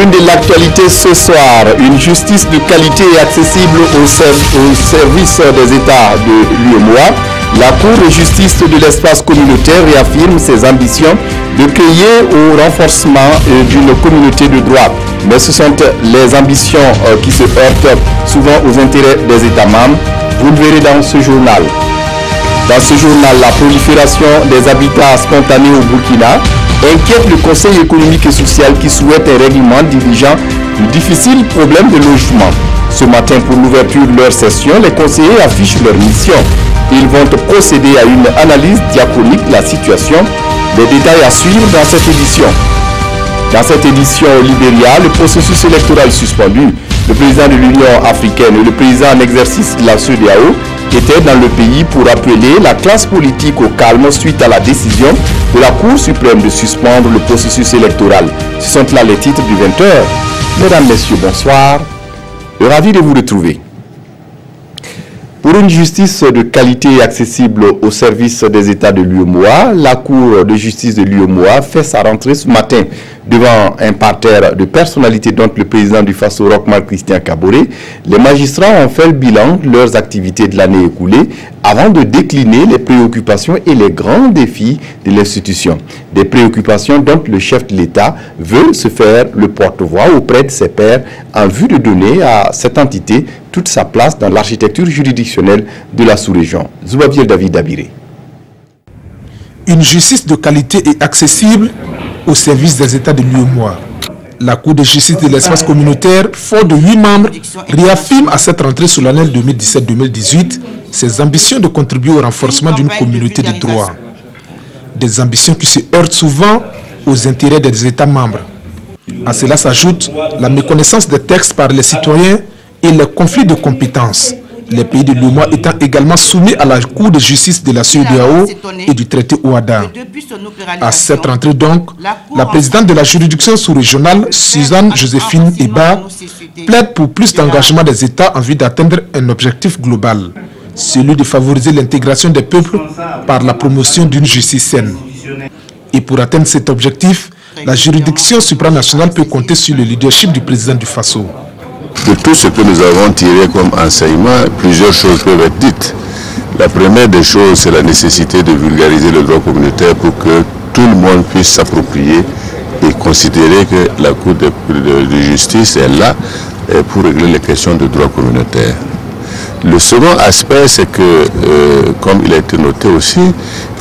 une de l'actualité ce soir, une justice de qualité et accessible au service des États de l'UEMOA. La Cour de justice de l'espace communautaire réaffirme ses ambitions de créer au renforcement d'une communauté de droit. Mais ce sont les ambitions qui se heurtent souvent aux intérêts des États membres. Vous le verrez dans ce journal. Dans ce journal, la prolifération des habitats spontanés au Burkina inquiète le Conseil économique et social qui souhaite un règlement dirigeant du difficile problème de logement. Ce matin, pour l'ouverture de leur session, les conseillers affichent leur mission. Ils vont procéder à une analyse diachronique de la situation. Les détails à suivre dans cette édition. Dans cette édition au Libéria, le processus électoral suspendu, le président de l'Union africaine et le président en exercice de la CEDEAO étaient dans le pays pour appeler la classe politique au calme suite à la décision de la Cour suprême de suspendre le processus électoral. Ce sont là les titres du 20h. Mesdames, Messieurs, bonsoir. Ravi de vous retrouver. Pour une justice de qualité et accessible au service des États de l'UEMOA, la Cour de justice de l'UEMOA fait sa rentrée ce matin devant un parterre de personnalités, dont le président du Faso, Roch-Marc Christian Kaboré. Les magistrats ont fait le bilan de leurs activités de l'année écoulée avant de décliner les préoccupations et les grands défis de l'institution. Des préoccupations dont le chef de l'État veut se faire le porte-voix auprès de ses pairs en vue de donner à cette entité toute sa place dans l'architecture juridictionnelle de la sous-région. Zoubabiel David Dabiré. Une justice de qualité et accessible au service des États de l'UEMOA. La Cour de justice de l'espace communautaire, fort de 8 membres, réaffirme à cette rentrée solennelle 2017-2018 ses ambitions de contribuer au renforcement d'une communauté de droit. Des ambitions qui se heurtent souvent aux intérêts des États membres. À cela s'ajoute la méconnaissance des textes par les citoyens et les conflits de compétences. Les pays de l'UEMOA étant également soumis à la Cour de justice de la CEDEAO et du traité OHADA. À cette rentrée donc, la présidente de la juridiction sous-régionale, Suzanne Joséphine Eba, plaide pour plus d'engagement des États en vue d'atteindre un objectif global, celui de favoriser l'intégration des peuples par la promotion d'une justice saine. Et pour atteindre cet objectif, la juridiction supranationale peut compter sur le leadership du président du Faso. De tout ce que nous avons tiré comme enseignement, plusieurs choses peuvent être dites. La première des choses, c'est la nécessité de vulgariser le droit communautaire pour que tout le monde puisse s'approprier et considérer que la Cour de justice est là pour régler les questions de droit communautaire. Le second aspect, c'est que, comme il a été noté aussi,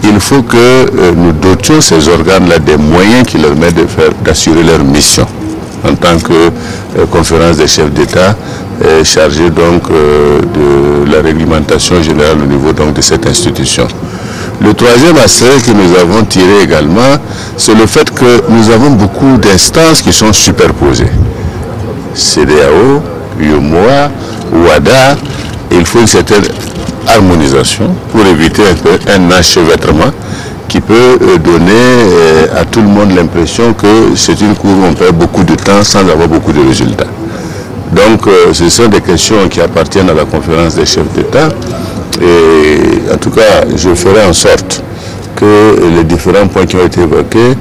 il faut que nous dotions ces organes-là des moyens qui leur permettent d'assurer leur mission en tant que conférence des chefs d'État chargée donc de la réglementation générale au niveau donc de cette institution. Le troisième aspect que nous avons tiré également, c'est le fait que nous avons beaucoup d'instances qui sont superposées. CEDEAO, UEMOA, OHADA, il faut une certaine harmonisation pour éviter un enchevêtrement qui peut donner à tout le monde l'impression que c'est une cour où on perd beaucoup de temps sans avoir beaucoup de résultats. Donc ce sont des questions qui appartiennent à la conférence des chefs d'État et en tout cas je ferai en sorte que les différents points qui ont été évoqués,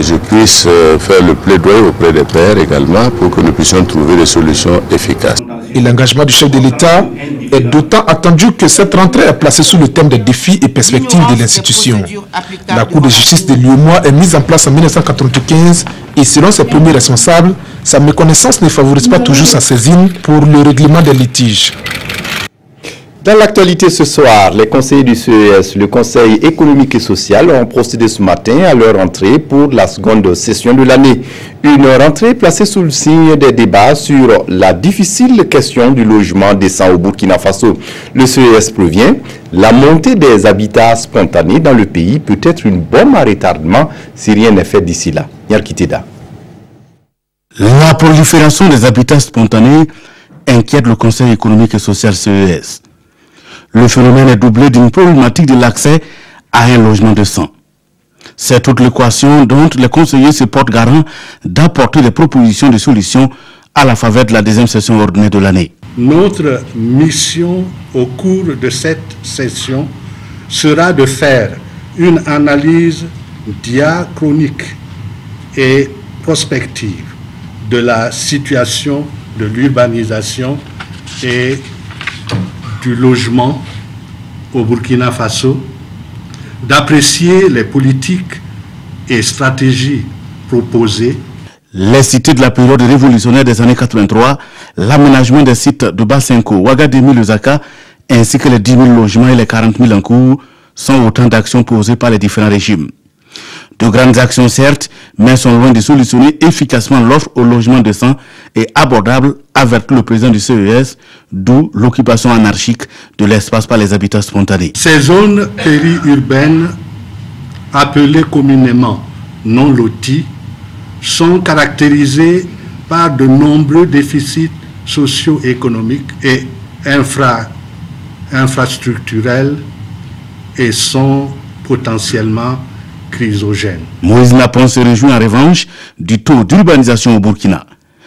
je puisse faire le plaidoyer auprès des pairs également pour que nous puissions trouver des solutions efficaces. Et l'engagement du chef de l'État est d'autant attendu que cette rentrée est placée sous le thème des défis et perspectives de l'institution. La Cour de justice de l'UEMOA est mise en place en 1995 et selon ses premiers responsables, sa méconnaissance ne favorise pas toujours sa saisine pour le règlement des litiges. Dans l'actualité ce soir, les conseillers du CES, le Conseil économique et social, ont procédé ce matin à leur rentrée pour la seconde session de l'année. Une rentrée placée sous le signe des débats sur la difficile question du logement décent au Burkina Faso. Le CES prévient, la montée des habitats spontanés dans le pays peut être une bombe à retardement si rien n'est fait d'ici là. Nyarkiteda. La prolifération des habitats spontanés inquiète le Conseil économique et social CES. Le phénomène est doublé d'une problématique de l'accès à un logement décent. C'est toute l'équation dont les conseillers se portent garant d'apporter des propositions de solutions à la faveur de la deuxième session ordinaire de l'année. Notre mission au cours de cette session sera de faire une analyse diachronique et prospective de la situation de l'urbanisation et du logement au Burkina Faso, d'apprécier les politiques et stratégies proposées. Les cités de la période révolutionnaire des années 83, l'aménagement des sites de Basenko, Ouagadémie, Lusaka, ainsi que les 10 000 logements et les 40 000 en cours sont autant d'actions posées par les différents régimes. De grandes actions certes, mais sont loin de solutionner efficacement l'offre au logement décent et abordable, avertit le président du CES, d'où l'occupation anarchique de l'espace par les habitats spontanés. Ces zones périurbaines, appelées communément non loties, sont caractérisées par de nombreux déficits socio-économiques et infrastructurels et sont potentiellement chrysogènes. Moïse Napon se réjouit en revanche du taux d'urbanisation au Burkina.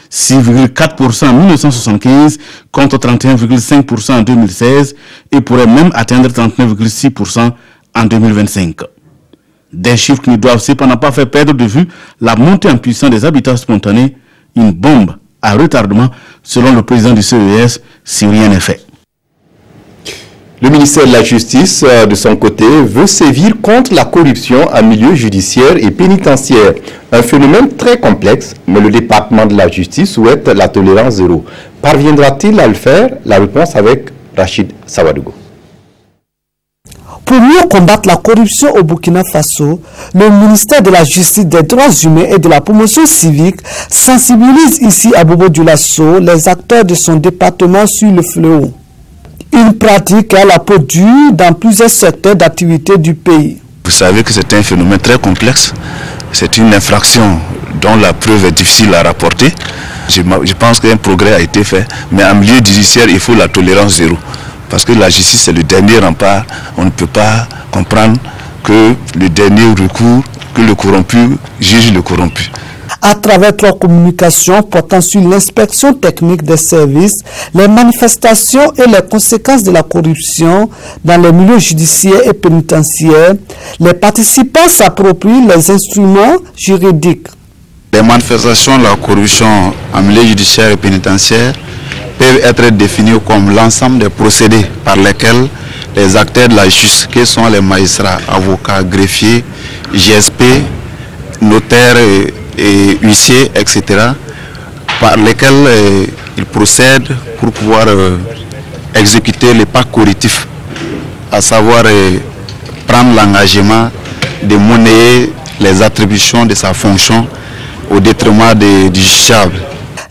6,4% en 1975 contre 31,5% en 2016 et pourrait même atteindre 39,6% en 2025. Des chiffres qui ne doivent cependant pas faire perdre de vue la montée en puissance des habitats spontanés, une bombe à retardement selon le président du CES si rien n'est fait. Le ministère de la Justice, de son côté, veut sévir contre la corruption en milieu judiciaire et pénitentiaire. Un phénomène très complexe, mais le département de la Justice souhaite la tolérance zéro. Parviendra-t-il à le faire? La réponse avec Rachid Sawadougou. Pour mieux combattre la corruption au Burkina Faso, le ministère de la Justice, des Droits humains et de la Promotion civique sensibilise ici à Bobo Dioulasso les acteurs de son département sur le fléau. Une pratique qui a la peau dure dans plusieurs secteurs d'activité du pays. Vous savez que c'est un phénomène très complexe. C'est une infraction dont la preuve est difficile à rapporter. Je pense qu'un progrès a été fait, mais en milieu judiciaire, il faut la tolérance zéro. Parce que la justice, c'est le dernier rempart. On ne peut pas comprendre que le dernier recours, que le corrompu juge le corrompu. À travers leur communication portant sur l'inspection technique des services, les manifestations et les conséquences de la corruption dans les milieux judiciaires et pénitentiaires, les participants s'approprient les instruments juridiques. Les manifestations de la corruption en milieu judiciaire et pénitentiaire peuvent être définies comme l'ensemble des procédés par lesquels les acteurs de la justice, que sont les magistrats, avocats, greffiers, GSP, notaires et huissiers, etc., par lesquels ils procèdent pour pouvoir exécuter les pactes correctifs, à savoir prendre l'engagement de monnayer les attributions de sa fonction au détriment du justiciable.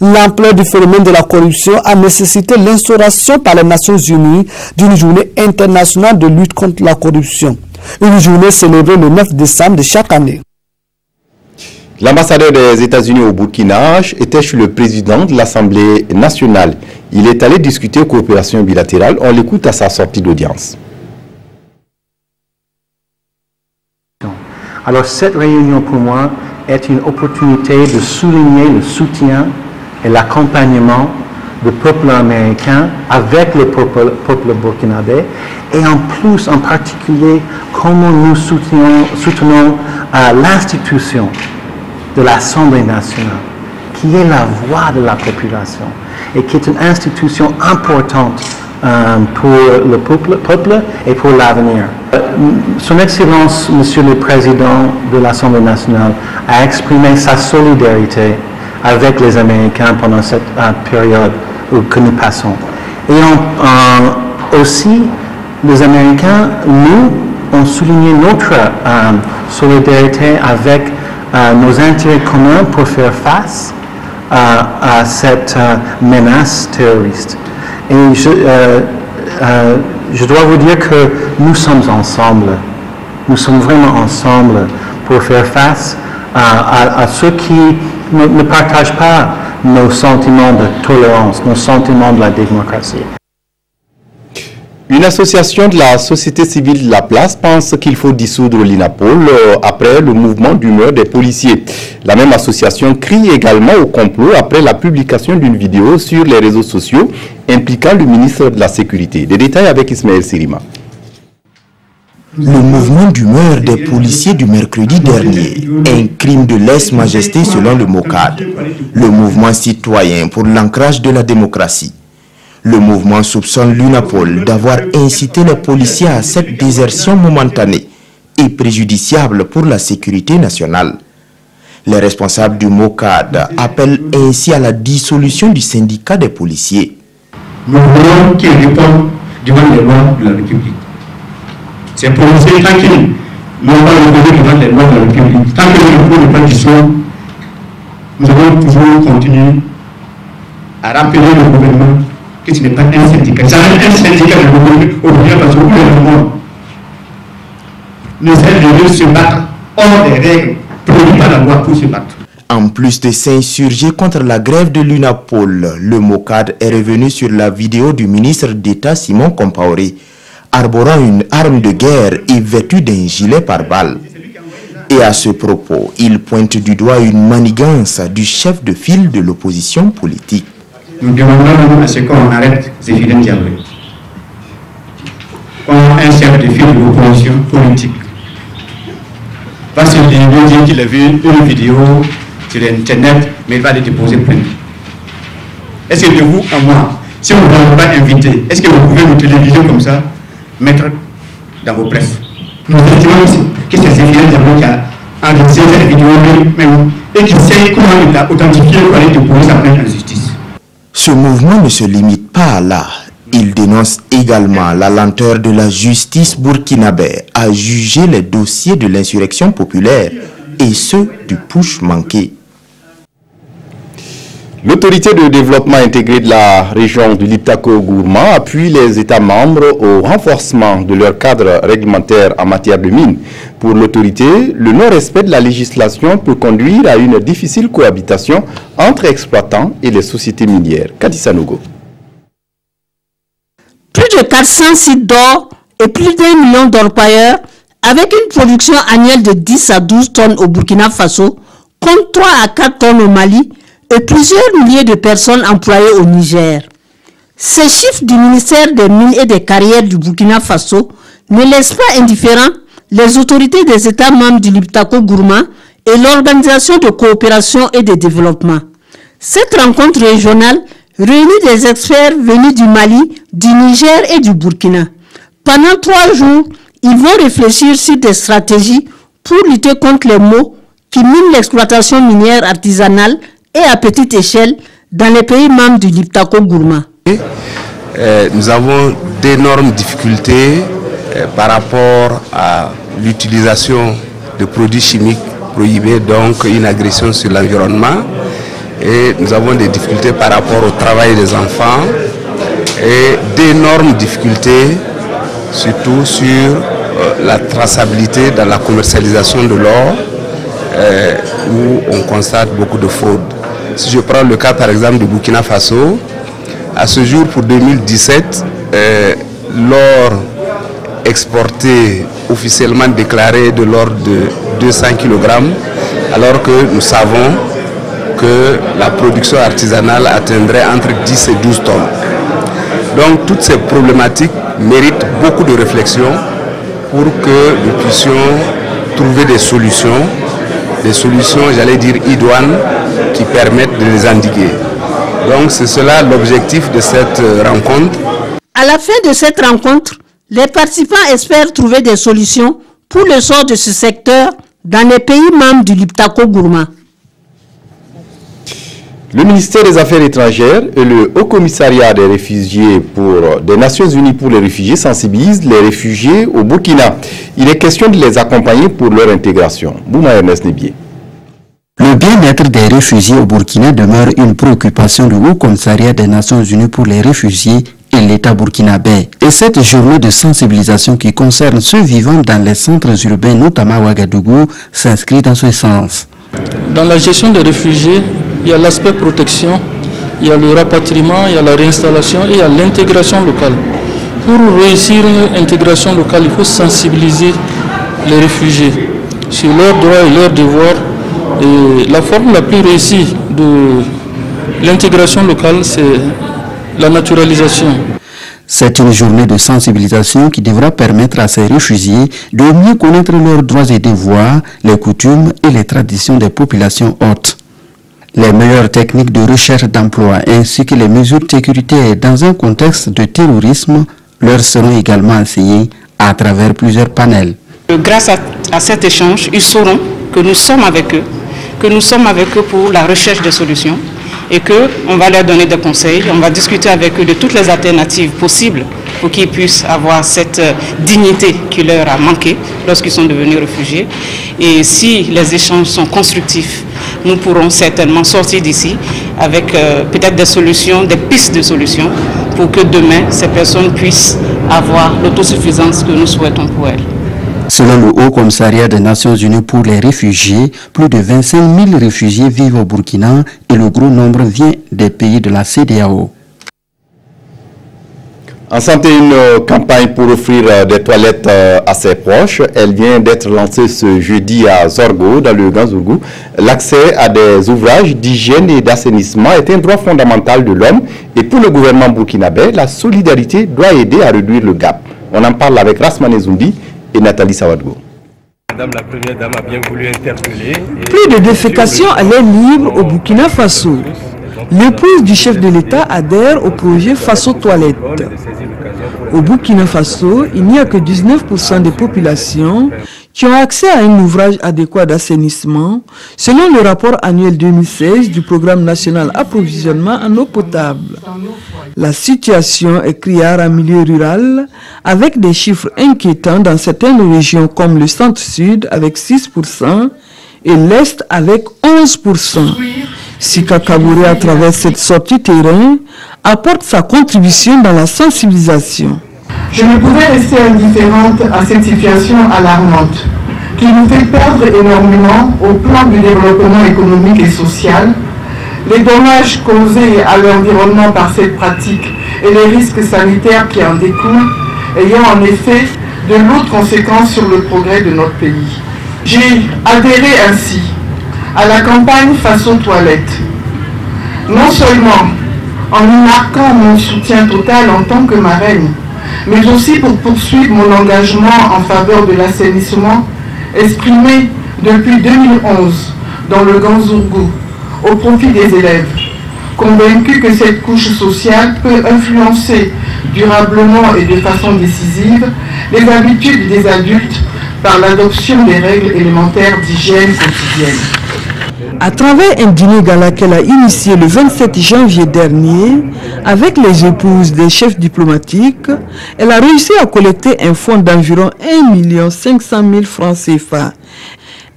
L'ampleur du phénomène de la corruption a nécessité l'instauration par les Nations Unies d'une journée internationale de lutte contre la corruption. Une journée célébrée le 9 décembre de chaque année. L'ambassadeur des États-Unis au Burkina était chez le président de l'Assemblée nationale. Il est allé discuter coopération bilatérale. On l'écoute à sa sortie d'audience. Alors cette réunion pour moi est une opportunité de souligner le soutien et l'accompagnement du peuple américain avec le peuple burkinabé et en plus, en particulier, comment nous soutenons l'institution de l'Assemblée nationale, qui est la voix de la population et qui est une institution importante pour le peuple et pour l'avenir. Son Excellence, Monsieur le Président de l'Assemblée nationale, a exprimé sa solidarité avec les Américains pendant cette période que nous passons. Et aussi, les Américains, nous, ont souligné notre solidarité avec nos intérêts communs pour faire face à cette menace terroriste. Et je dois vous dire que nous sommes ensemble. Nous sommes vraiment ensemble pour faire face à ceux qui ne partagent pas nos sentiments de tolérance, nos sentiments de la démocratie. Une association de la société civile de la place pense qu'il faut dissoudre l'INAPOL après le mouvement d'humeur des policiers. La même association crie également au complot après la publication d'une vidéo sur les réseaux sociaux impliquant le ministre de la Sécurité. Des détails avec Ismaël Sirima. Le mouvement d'humeur des policiers du mercredi dernier, un crime de lèse-majesté selon le MOCAD, le mouvement citoyen pour l'ancrage de la démocratie. Le mouvement soupçonne l'UNAPOL d'avoir incité les policiers à cette désertion momentanée et préjudiciable pour la sécurité nationale. Les responsables du MOCAD appellent ainsi à la dissolution du syndicat des policiers. Nous voulons qu'ils répondent devant les lois de la République. Ces policiers, tant qu'ils n'ont pas répondu devant les lois de la République, tant que le gouvernement n'est pas dissous, nous allons toujours continuer à rappeler le gouvernement que ce n'est pas un syndicat. C'est un syndicat de gouvernement parce que le gouvernement nous aide de se battre hors des règles prévues par la loi pour se battre. En plus de s'insurger contre la grève de l'UNAPOL, le MOCAD est revenu sur la vidéo du ministre d'État Simon Compaoré, arborant une arme de guerre et vêtu d'un gilet pare-balles. Et à ce propos, il pointe du doigt une manigance du chef de file de l'opposition politique. Nous demandons à ce qu'on arrête Zéphirine Diablé. Quand un chef de file de l'opposition politique va se dire qu'il a vu une vidéo sur Internet, mais il va aller déposer plainte. Est-ce que de vous à moi, si on ne vous pas invité, est-ce que vous pouvez une télévision comme ça mettre dans vos presses? Nous estimons que c'est Zéphirine Diablé qui a enregistré cette vidéo lui-même et qui sait comment il a authentifié pour aller déposer sa plainte en justice. Ce mouvement ne se limite pas à là. Il dénonce également la lenteur de la justice burkinabé à juger les dossiers de l'insurrection populaire et ceux du putsch manqué. L'autorité de développement intégré de la région du Liptako-Gourma appuie les États membres au renforcement de leur cadre réglementaire en matière de mines. Pour l'autorité, le non-respect de la législation peut conduire à une difficile cohabitation entre exploitants et les sociétés minières. Kadissa Nogo. Plus de 400 sites d'or et plus d'1 million d'orpailleurs, avec une production annuelle de 10 à 12 tonnes au Burkina Faso, contre 3 à 4 tonnes au Mali, et plusieurs milliers de personnes employées au Niger. Ces chiffres du ministère des Mines et des Carrières du Burkina Faso ne laissent pas indifférents les autorités des États membres du Liptako-Gourma et l'Organisation de coopération et de développement. Cette rencontre régionale réunit des experts venus du Mali, du Niger et du Burkina. Pendant 3 jours, ils vont réfléchir sur des stratégies pour lutter contre les maux qui minent l'exploitation minière artisanale et à petite échelle dans les pays membres du Liptako-Gourma. Nous avons d'énormes difficultés par rapport à l'utilisation de produits chimiques prohibés, donc une agression sur l'environnement. Et nous avons des difficultés par rapport au travail des enfants et d'énormes difficultés surtout sur la traçabilité dans la commercialisation de l'or où on constate beaucoup de fraude. Si je prends le cas par exemple du Burkina Faso, à ce jour pour 2017, l'or exporté officiellement déclaré de l'ordre de 200 kg, alors que nous savons que la production artisanale atteindrait entre 10 et 12 tonnes. Donc toutes ces problématiques méritent beaucoup de réflexion pour que nous puissions trouver des solutions, j'allais dire idoines, qui permettent de les endiguer. Donc c'est cela l'objectif de cette rencontre. À la fin de cette rencontre, les participants espèrent trouver des solutions pour le sort de ce secteur dans les pays membres du Liptako-Gourma. Le ministère des Affaires étrangères et le Haut Commissariat des réfugiés des Nations Unies pour les réfugiés sensibilisent les réfugiés au Burkina. Il est question de les accompagner pour leur intégration. Bouma Ernest Nebié. Le bien-être des réfugiés au Burkina demeure une préoccupation du Haut Commissariat des Nations Unies pour les réfugiés et l'État burkinabé. Et cette journée de sensibilisation qui concerne ceux vivant dans les centres urbains, notamment à Ouagadougou, s'inscrit dans ce sens. Dans la gestion des réfugiés, il y a l'aspect protection, il y a le rapatriement, il y a la réinstallation et il y a l'intégration locale. Pour réussir une intégration locale, il faut sensibiliser les réfugiés sur leurs droits et leurs devoirs. Et la forme la plus réussie de l'intégration locale, c'est la naturalisation. C'est une journée de sensibilisation qui devra permettre à ces réfugiés de mieux connaître leurs droits et devoirs, les coutumes et les traditions des populations hôtes. Les meilleures techniques de recherche d'emploi ainsi que les mesures sécuritaires dans un contexte de terrorisme leur seront également enseignées à travers plusieurs panels. Grâce à cet échange, ils sauront que nous sommes avec eux, pour la recherche de solutions et qu'on va leur donner des conseils, on va discuter avec eux de toutes les alternatives possibles pour qu'ils puissent avoir cette dignité qui leur a manqué lorsqu'ils sont devenus réfugiés. Et si les échanges sont constructifs, nous pourrons certainement sortir d'ici avec peut-être des solutions, des pistes de solutions pour que demain, ces personnes puissent avoir l'autosuffisance que nous souhaitons pour elles. Selon le Haut Commissariat des Nations Unies pour les réfugiés, plus de 25 000 réfugiés vivent au Burkina et le gros nombre vient des pays de la CEDEAO. En santé, une campagne pour offrir des toilettes à ses proches. Elle vient d'être lancée ce jeudi à Zorgo, dans le Ganzourgou. L'accès à des ouvrages d'hygiène et d'assainissement est un droit fondamental de l'homme. Et pour le gouvernement burkinabé, la solidarité doit aider à réduire le gap. On en parle avec Rasmane Zoundi et Nathalie Sawadgo. Madame la Première Dame a bien voulu interpeller. Plus de défécation à l'air libre au Burkina Faso. L'épouse du chef de l'État adhère au projet Faso Toilette. Au Burkina Faso, il n'y a que 19% des populations qui ont accès à un ouvrage adéquat d'assainissement, selon le rapport annuel 2016 du Programme national approvisionnement en eau potable. La situation est criarde en milieu rural, avec des chiffres inquiétants dans certaines régions comme le centre-sud avec 6% et l'est avec 11%. Sika Kabouré, à travers cette sortie terrain, apporte sa contribution dans la sensibilisation. Je ne pouvais rester indifférente à cette situation alarmante qui nous fait perdre énormément au plan du développement économique et social, les dommages causés à l'environnement par cette pratique et les risques sanitaires qui en découlent, ayant en effet de lourdes conséquences sur le progrès de notre pays. J'ai adhéré ainsi à la campagne Faso Toilette, non seulement en y marquant mon soutien total en tant que marraine, mais aussi pour poursuivre mon engagement en faveur de l'assainissement exprimé depuis 2011 dans le Ganzourgou au profit des élèves, convaincu que cette couche sociale peut influencer durablement et de façon décisive les habitudes des adultes par l'adoption des règles élémentaires d'hygiène quotidienne. À travers un dîner gala qu'elle a initié le 27 janvier dernier, avec les épouses des chefs diplomatiques, elle a réussi à collecter un fonds d'environ 1 500 000 francs CFA.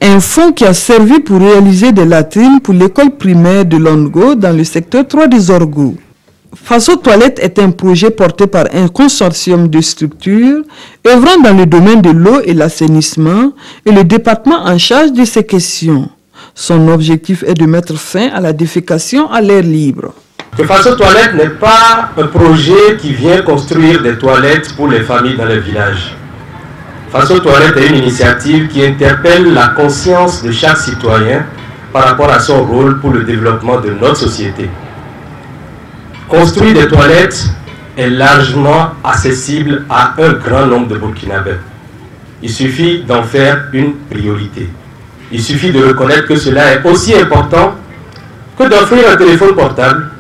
Un fonds qui a servi pour réaliser des latrines pour l'école primaire de Longo dans le secteur 3 des Zorgou. Faso Toilette est un projet porté par un consortium de structures œuvrant dans le domaine de l'eau et l'assainissement et le département en charge de ces questions. Son objectif est de mettre fin à la défécation à l'air libre. Que Faso Toilette n'est pas un projet qui vient construire des toilettes pour les familles dans les villages. Faso Toilette est une initiative qui interpelle la conscience de chaque citoyen par rapport à son rôle pour le développement de notre société. Construire des toilettes est largement accessible à un grand nombre de Burkinabés. Il suffit d'en faire une priorité. Il suffit de reconnaître que cela est aussi important que d'offrir un téléphone portable,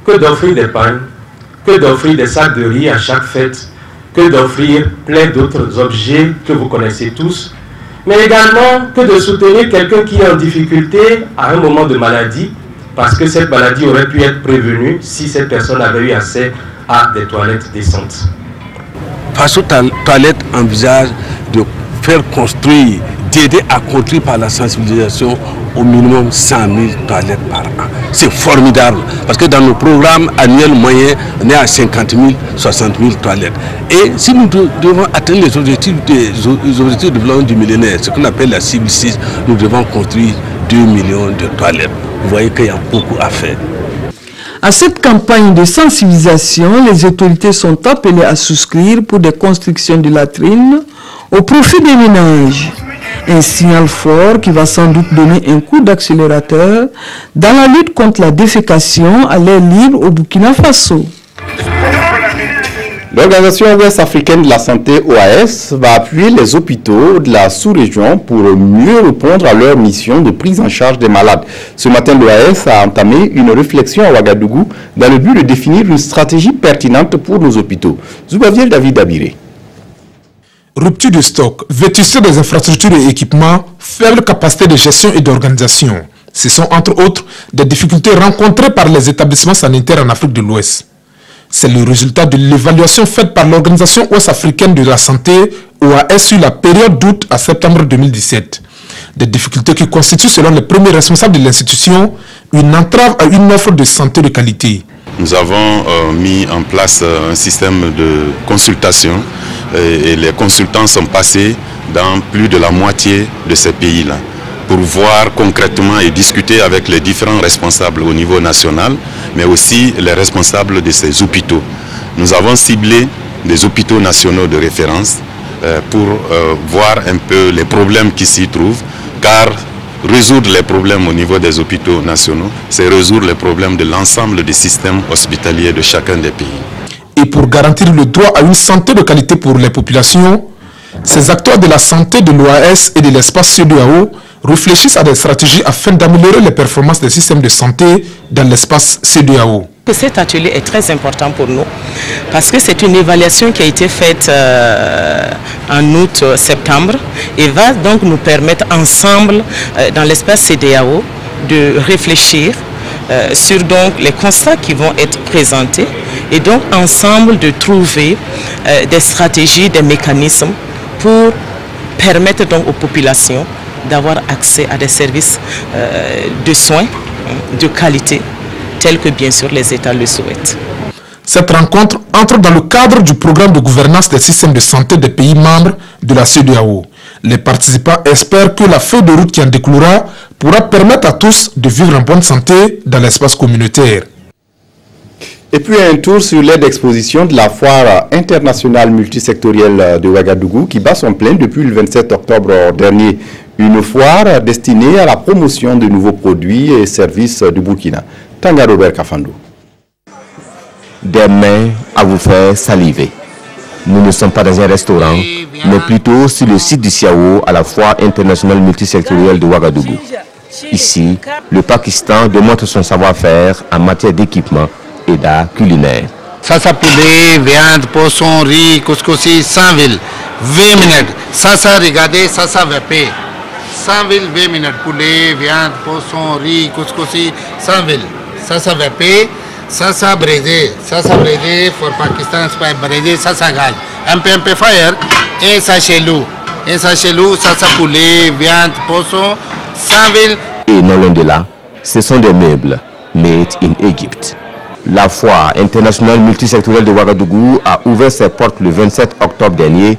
que d'offrir des pagnes, que d'offrir des sacs de riz à chaque fête, que d'offrir plein d'autres objets que vous connaissez tous, mais également que de soutenir quelqu'un qui est en difficulté à un moment de maladie, parce que cette maladie aurait pu être prévenue si cette personne avait eu accès à des toilettes décentes. Faso Toilette envisage de faire construire, d'aider à construire par la sensibilisation au minimum 100 000 toilettes par an. C'est formidable parce que dans nos programmes annuels moyens, on est à 50 000, 60 000 toilettes. Et si nous devons atteindre les objectifs de développement du millénaire, ce qu'on appelle la cible 6, nous devons construire 2 millions de toilettes. Vous voyez qu'il y a beaucoup à faire. À cette campagne de sensibilisation, les autorités sont appelées à souscrire pour des constructions de latrines au profit des ménages. Un signal fort qui va sans doute donner un coup d'accélérateur dans la lutte contre la défécation à l'air libre au Burkina Faso. L'Organisation ouest-africaine de la santé OAS va appuyer les hôpitaux de la sous-région pour mieux répondre à leur mission de prise en charge des malades. Ce matin, l'OAS a entamé une réflexion à Ouagadougou dans le but de définir une stratégie pertinente pour nos hôpitaux. Zoubaviel David Abiré. Rupture de stock, vétusté des infrastructures et équipements, faible capacité de gestion et d'organisation. Ce sont entre autres des difficultés rencontrées par les établissements sanitaires en Afrique de l'Ouest. C'est le résultat de l'évaluation faite par l'Organisation ouest-africaine de la santé, OAS, sur la période d'août à septembre 2017. Des difficultés qui constituent, selon les premiers responsables de l'institution, une entrave à une offre de santé de qualité. Nous avons mis en place un système de consultation et les consultants sont passés dans plus de la moitié de ces pays-là pour voir concrètement et discuter avec les différents responsables au niveau national, mais aussi les responsables de ces hôpitaux. Nous avons ciblé des hôpitaux nationaux de référence pour voir un peu les problèmes qui s'y trouvent, car résoudre les problèmes au niveau des hôpitaux nationaux, c'est résoudre les problèmes de l'ensemble des systèmes hospitaliers de chacun des pays. Et pour garantir le droit à une santé de qualité pour les populations, ces acteurs de la santé de l'OAS et de l'espace CEDEAO réfléchissent à des stratégies afin d'améliorer les performances des systèmes de santé dans l'espace CEDEAO. Cet atelier est très important pour nous parce que c'est une évaluation qui a été faite en août-septembre et va donc nous permettre ensemble dans l'espace CEDEAO de réfléchir sur donc les constats qui vont être présentés et donc ensemble de trouver des stratégies, des mécanismes pour permettre donc aux populations d'avoir accès à des services de soins de qualité tels que bien sûr les États le souhaitent. Cette rencontre entre dans le cadre du programme de gouvernance des systèmes de santé des pays membres de la CEDEAO. Les participants espèrent que la feuille de route qui en découlera pourra permettre à tous de vivre en bonne santé dans l'espace communautaire. Et puis un tour sur l'aide d'exposition de la foire internationale multisectorielle de Ouagadougou qui bat son plein depuis le 27 octobre dernier. Une foire destinée à la promotion de nouveaux produits et services du Burkina. Tanga Robert Kafando. Des mains à vous faire saliver. Nous ne sommes pas dans un restaurant, mais plutôt sur le site du Siao à la foire internationale multisectorielle de Ouagadougou. Ici, le Pakistan démontre son savoir-faire en matière d'équipement et d'art culinaire. Salsa poulet, viande, poisson, riz, couscousi, 100 000, 20 minutes. Salsa regardez, salsa VP. 100 000, 20 minutes. Poulet, viande, poisson, riz, couscousi, 100 000. Salsa VP, salsa braisé pour Pakistan, c'est braisé, salsa gaz. Un peu fire, et sachet loup. Et sachet loup, salsa poulet, viande, poisson, 100 000. Et non loin de là, ce sont des meubles made in Egypt. La foire internationale multisectorielle de Ouagadougou a ouvert ses portes le 27 octobre dernier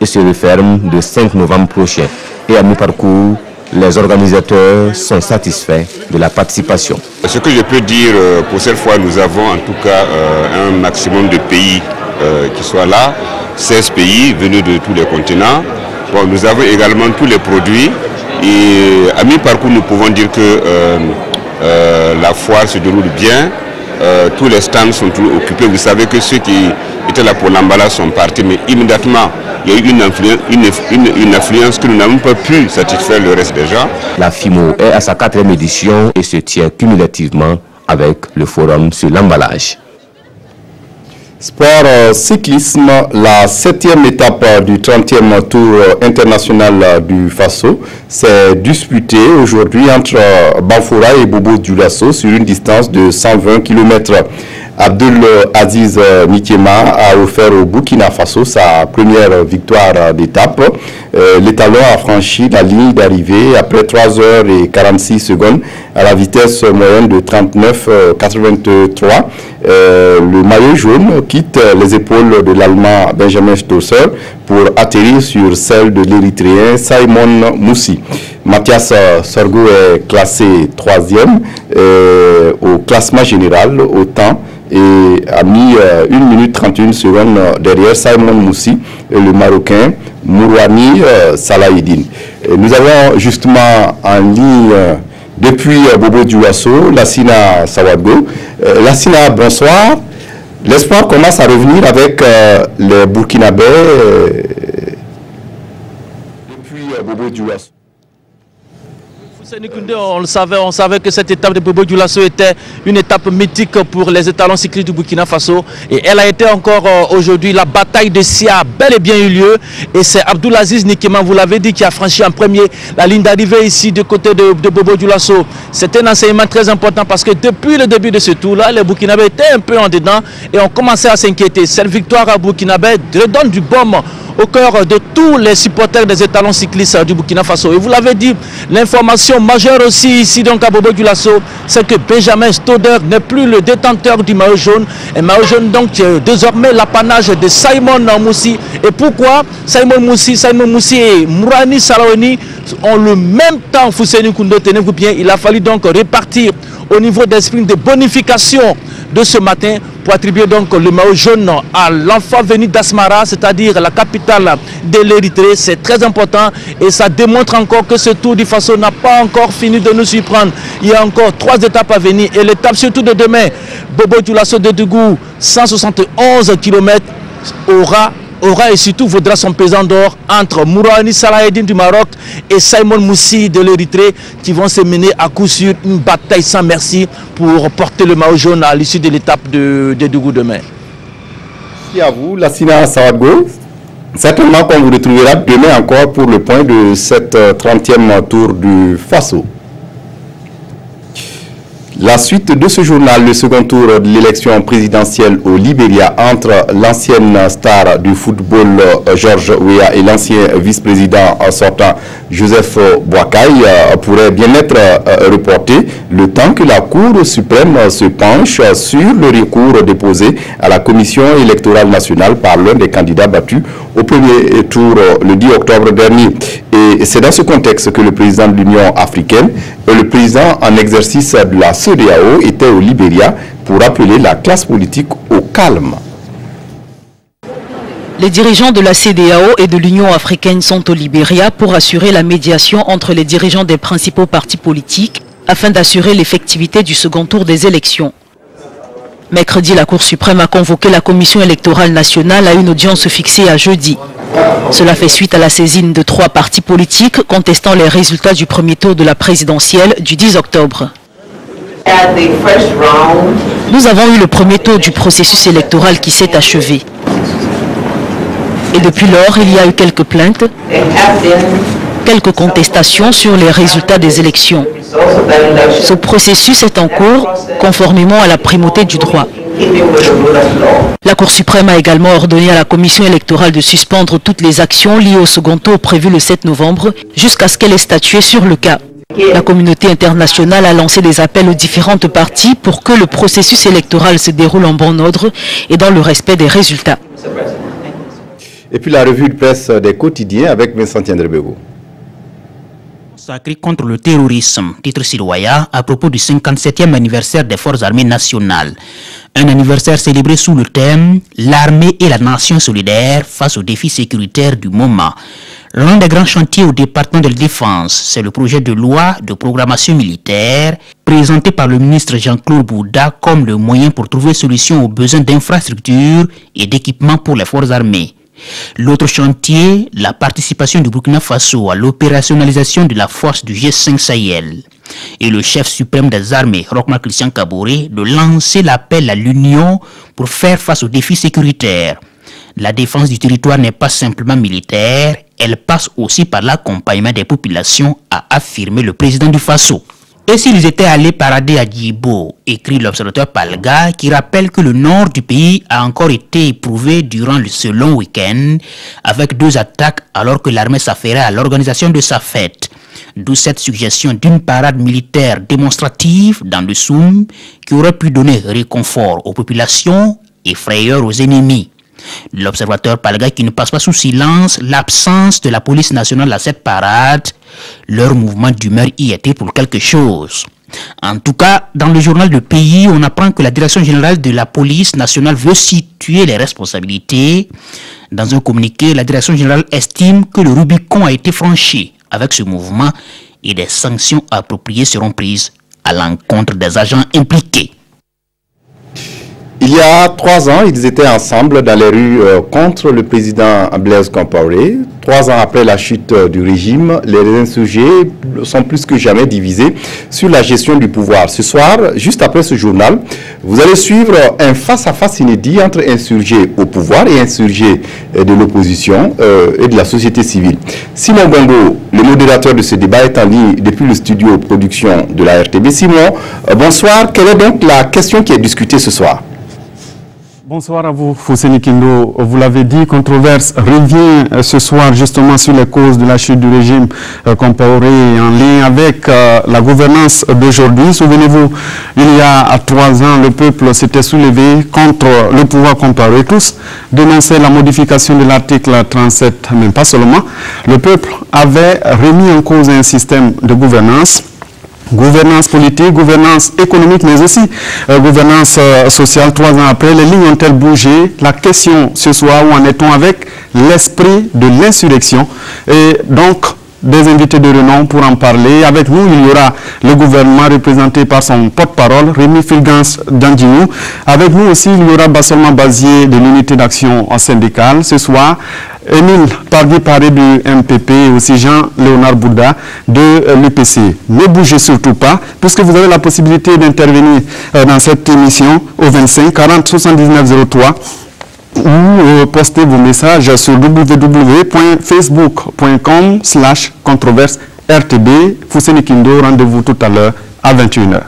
et se referme le 5 novembre prochain. Et à mi-parcours, les organisateurs sont satisfaits de la participation. Ce que je peux dire pour cette fois, nous avons en tout cas un maximum de pays qui soient là, 16 pays venus de tous les continents. Bon, nous avons également tous les produits et à mi-parcours, nous pouvons dire que la foire se déroule bien. Tous les stands sont toujours occupés. Vous savez que ceux qui étaient là pour l'emballage sont partis, mais immédiatement, il y a eu une affluence que nous n'avons pas pu satisfaire le reste des gens. La FIMO est à sa 4e édition et se tient cumulativement avec le forum sur l'emballage. Sport cyclisme, la 7e étape du 30e tour international du Faso s'est disputée aujourd'hui entre Banfoura et Bobo Dioulasso sur une distance de 120 km. Abdul Aziz Mikiema a offert au Burkina Faso sa première victoire d'étape. L'étalon a franchi la ligne d'arrivée après 3h46 à la vitesse moyenne de 39,83. Le maillot jaune quitte les épaules de l'Allemand Benjamin Stosser pour atterrir sur celle de l'Érythréen Simon Moussi. Mathias Sorgo est classé 3e au classement général au temps et a mis 1 minute 31 secondes derrière Simon Moussi et le Marocain Mourouani Salahidine. Nous avons justement en ligne depuis Bobo Dioulasso Lassina Sawadgo. Lassina, bonsoir. L'espoir commence à revenir avec les Burkinabés depuis Bobo Dioulasso. On savait que cette étape de Bobo Dioulasso était une étape mythique pour les étalons cyclistes du Burkina Faso. Et elle a été encore aujourd'hui, la bataille de Sia a bel et bien eu lieu. Et c'est Abdoulaziz Nikema, vous l'avez dit, qui a franchi en premier la ligne d'arrivée ici du côté de Bobo Dioulasso. C'était un enseignement très important parce que depuis le début de ce tour-là, les Burkinabés étaient un peu en dedans et ont commencé à s'inquiéter. Cette victoire à Burkinabé redonne du baume au cœur de tous les supporters des étalons cyclistes du Burkina Faso. Et vous l'avez dit, l'information majeure aussi ici donc à Bobo Dioulasso, c'est que Benjamin Stoder n'est plus le détenteur du maillot jaune. Et maillot jaune donc qui est désormais l'apanage de Simon Moussi. Et pourquoi Simon Moussi et Mourani Salaoni ont le même temps. Fousseni Koundé, tenez-vous bien, il a fallu donc répartir au niveau des sprints de bonification de ce matin pour attribuer donc le maillot jaune à l'enfant venu d'Asmara, c'est-à-dire la capitale de l'Érythrée. C'est très important et ça démontre encore que ce Tour du Faso n'a pas encore fini de nous surprendre. Il y a encore 3 étapes à venir et l'étape surtout de demain, Bobo Dioulasso de Dougou, 171 km, aura et surtout vaudra son pesant d'or entre Mourani Salahedine du Maroc et Simon Moussi de l'Érythrée qui vont se mener à coup sûr une bataille sans merci pour porter le maillot jaune à l'issue de l'étape de Dougou demain. Merci à vous, Lassina Sawago. Certainement qu'on vous retrouvera demain encore pour le point de cette 30e tour du Faso. La suite de ce journal, le second tour de l'élection présidentielle au Libéria entre l'ancienne star du football George Weah et l'ancien vice-président sortant Joseph Boakai pourrait bien être reporté le temps que la Cour suprême se penche sur le recours déposé à la Commission électorale nationale par l'un des candidats battus au premier tour le 10 octobre dernier. Et c'est dans ce contexte que le président de l'Union africaine et le président en exercice de la CEDEAO étaient au Libéria pour appeler la classe politique au calme. Les dirigeants de la CEDEAO et de l'Union africaine sont au Libéria pour assurer la médiation entre les dirigeants des principaux partis politiques afin d'assurer l'effectivité du second tour des élections. Mercredi, la Cour suprême a convoqué la Commission électorale nationale à une audience fixée à jeudi. Cela fait suite à la saisine de 3 partis politiques contestant les résultats du premier tour de la présidentielle du 10 octobre. Nous avons eu le premier tour du processus électoral qui s'est achevé. Et depuis lors, il y a eu quelques plaintes, quelques contestations sur les résultats des élections. Ce processus est en cours conformément à la primauté du droit. La Cour suprême a également ordonné à la Commission électorale de suspendre toutes les actions liées au second tour prévu le 7 novembre jusqu'à ce qu'elle ait statué sur le cas. La communauté internationale a lancé des appels aux différentes parties pour que le processus électoral se déroule en bon ordre et dans le respect des résultats. Et puis la revue de presse des quotidiens avec Vincent Tiendrebego. Sacré contre le terrorisme, titre Siroya, à propos du 57e anniversaire des Forces armées nationales. Un anniversaire célébré sous le thème « L'armée et la nation solidaire face aux défis sécuritaires du moment ». L'un des grands chantiers au département de la Défense, c'est le projet de loi de programmation militaire présenté par le ministre Jean-Claude Bouda comme le moyen pour trouver solution aux besoins d'infrastructures et d'équipements pour les forces armées. L'autre chantier, la participation du Burkina Faso à l'opérationnalisation de la force du G5 Sahel. Et le chef suprême des armées, Rochma Christian Kaboré, de lancer l'appel à l'Union pour faire face aux défis sécuritaires. La défense du territoire n'est pas simplement militaire, elle passe aussi par l'accompagnement des populations, a affirmé le président du Faso. Et s'ils étaient allés parader à Djibo, écrit l'observateur Palga, qui rappelle que le nord du pays a encore été éprouvé durant ce long week-end, avec 2 attaques alors que l'armée s'affairait à l'organisation de sa fête. D'où cette suggestion d'une parade militaire démonstrative dans le Soum, qui aurait pu donner réconfort aux populations et frayeur aux ennemis. L'observateur Palga qui ne passe pas sous silence l'absence de la police nationale à cette parade, leur mouvement d'humeur y était pour quelque chose. En tout cas, dans le journal de Pays, on apprend que la direction générale de la police nationale veut situer les responsabilités. Dans un communiqué, la direction générale estime que le Rubicon a été franchi avec ce mouvement et des sanctions appropriées seront prises à l'encontre des agents impliqués. Il y a 3 ans, ils étaient ensemble dans les rues contre le président Blaise Compaoré. 3 ans après la chute du régime, les insurgés sont plus que jamais divisés sur la gestion du pouvoir. Ce soir, juste après ce journal, vous allez suivre un face-à-face inédit entre insurgés au pouvoir et insurgés de l'opposition et de la société civile. Simon Bongo, le modérateur de ce débat, est en ligne depuis le studio production de la RTB. Simon, bonsoir. Quelle est donc la question qui est discutée ce soir? Bonsoir à vous, Fousseni Kindo. Vous l'avez dit, controverse revient ce soir justement sur les causes de la chute du régime Compaoré en lien avec la gouvernance d'aujourd'hui. Souvenez-vous, il y a 3 ans, le peuple s'était soulevé contre le pouvoir Compaoré. Tous dénonçaient la modification de l'article 37, même pas seulement. Le peuple avait remis en cause un système de gouvernance politique, gouvernance économique, mais aussi gouvernance sociale. 3 ans après, les lignes ont-elles bougé? La question ce soir, où en est-on avec l'esprit de l'insurrection? Et donc, des invités de renom pour en parler. Avec nous, il y aura le gouvernement représenté par son porte-parole, Rémi Fulgence Dandjinou. Avec nous aussi, il y aura Bassolman Bazier de l'unité d'action syndicale. Ce soir, Émile Paré du MPP et aussi Jean-Léonard Bouddha de l'UPC. Ne bougez surtout pas, puisque vous avez la possibilité d'intervenir dans cette émission au 25 40 79 03 ou postez vos messages sur www.facebook.com/controverse-RTB. Fousseni Kindo, rendez-vous tout à l'heure à 21h.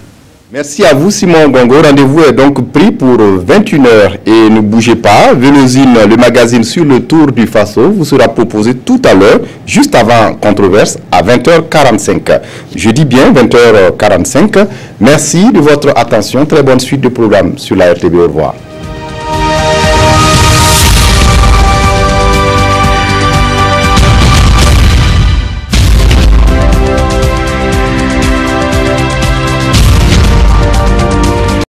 Merci à vous, Simon Bongo. Rendez-vous est donc pris pour 21h. Et ne bougez pas, Venozine, le magazine sur le tour du Faso, vous sera proposé tout à l'heure, juste avant Controverse, à 20h45. Je dis bien 20h45. Merci de votre attention. Très bonne suite de programme sur la RTB. Au revoir.